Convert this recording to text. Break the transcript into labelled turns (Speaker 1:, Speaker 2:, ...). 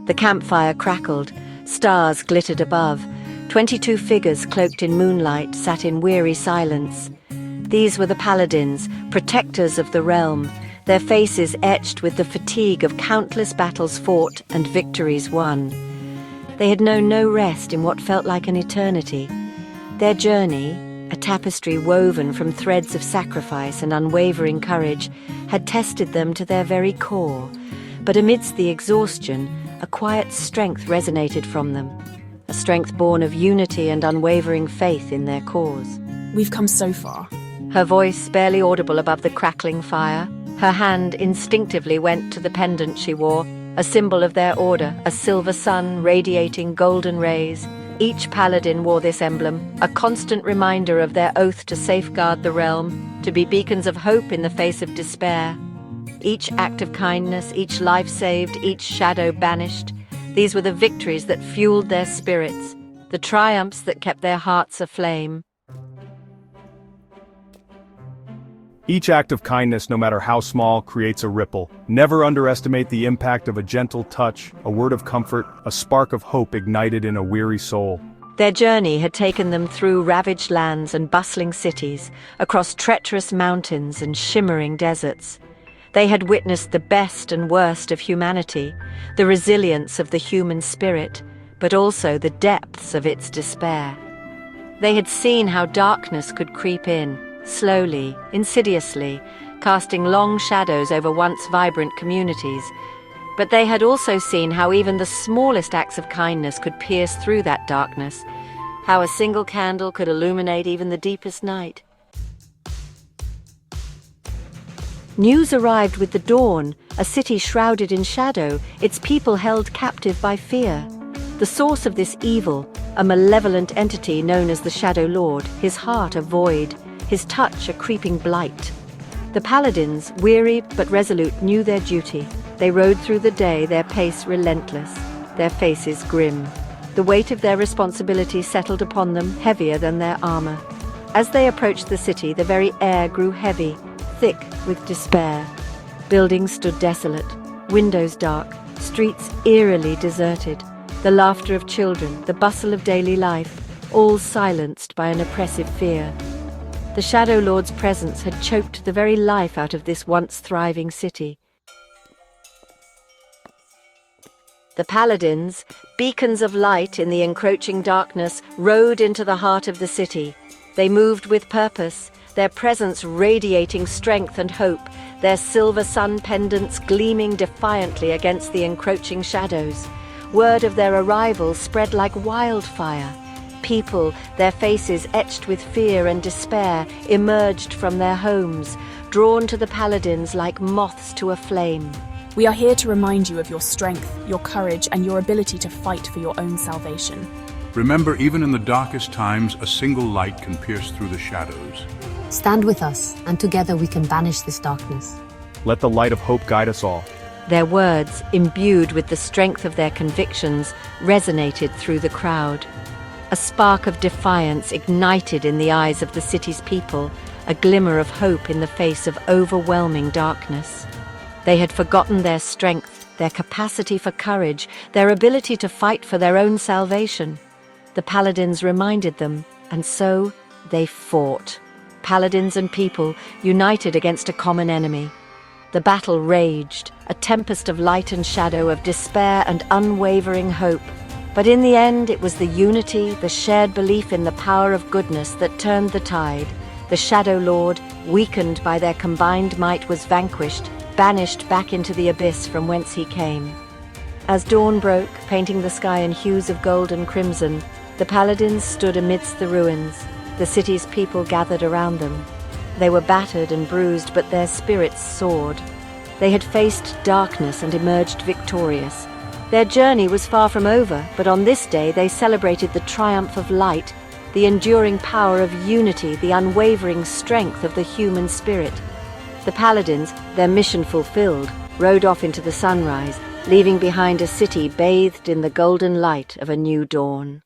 Speaker 1: The campfire crackled, stars glittered above. 22 figures cloaked in moonlight sat in weary silence. These were the Paladins, protectors of the realm, their faces etched with the fatigue of countless battles fought and victories won. They had known no rest in what felt like an eternity. Their journey, a tapestry woven from threads of sacrifice and unwavering courage, had tested them to their very core. But amidst the exhaustion, a quiet strength resonated from them, a strength born of unity and unwavering faith in their cause.
Speaker 2: We've come so far.
Speaker 1: Her voice barely audible above the crackling fire. Her hand instinctively went to the pendant she wore, a symbol of their order, a silver sun radiating golden rays. Each paladin wore this emblem, a constant reminder of their oath to safeguard the realm, to be beacons of hope in the face of despair. Each act of kindness, each life saved, each shadow banished. These were the victories that fueled their spirits, the triumphs that kept their hearts aflame.
Speaker 3: Each act of kindness, no matter how small, creates a ripple. Never underestimate the impact of a gentle touch, a word of comfort, a spark of hope ignited in a weary soul.
Speaker 1: Their journey had taken them through ravaged lands and bustling cities, across treacherous mountains and shimmering deserts. They had witnessed the best and worst of humanity, the resilience of the human spirit, but also the depths of its despair. They had seen how darkness could creep in, slowly, insidiously, casting long shadows over once vibrant communities. But they had also seen how even the smallest acts of kindness could pierce through that darkness, how a single candle could illuminate even the deepest night. News arrived with the dawn, a city shrouded in shadow, its people held captive by fear. The source of this evil, a malevolent entity known as the Shadow Lord, his heart a void, his touch a creeping blight. The Paladins, weary but resolute, knew their duty. They rode through the day, their pace relentless, their faces grim. The weight of their responsibility settled upon them, heavier than their armor. As they approached the city, the very air grew heavy, thick with despair. Buildings stood desolate, windows dark, streets eerily deserted. The laughter of children, the bustle of daily life, all silenced by an oppressive fear. The Shadow Lord's presence had choked the very life out of this once thriving city. The Paladins, beacons of light in the encroaching darkness, rode into the heart of the city. They moved with purpose, their presence radiating strength and hope, their silver sun pendants gleaming defiantly against the encroaching shadows. Word of their arrival spread like wildfire. People, their faces etched with fear and despair, emerged from their homes, drawn to the Paladins like moths to a flame.
Speaker 2: We are here to remind you of your strength, your courage, and your ability to fight for your own salvation.
Speaker 4: Remember, even in the darkest times, a single light can pierce through the shadows.
Speaker 5: Stand with us, and together we can banish this darkness.
Speaker 3: Let the light of hope guide us all.
Speaker 1: Their words, imbued with the strength of their convictions, resonated through the crowd. A spark of defiance ignited in the eyes of the city's people, a glimmer of hope in the face of overwhelming darkness. They had forgotten their strength, their capacity for courage, their ability to fight for their own salvation. The Paladins reminded them, and so they fought. Paladins and people united against a common enemy. The battle raged, a tempest of light and shadow, of despair and unwavering hope. But in the end, it was the unity, the shared belief in the power of goodness that turned the tide. The Shadow Lord, weakened by their combined might, was vanquished, banished back into the abyss from whence he came. As dawn broke, painting the sky in hues of gold and crimson, the Paladins stood amidst the ruins. The city's people gathered around them. They were battered and bruised, but their spirits soared. They had faced darkness and emerged victorious. Their journey was far from over, but on this day they celebrated the triumph of light, the enduring power of unity, the unwavering strength of the human spirit. The Paladins, their mission fulfilled, rode off into the sunrise, leaving behind a city bathed in the golden light of a new dawn.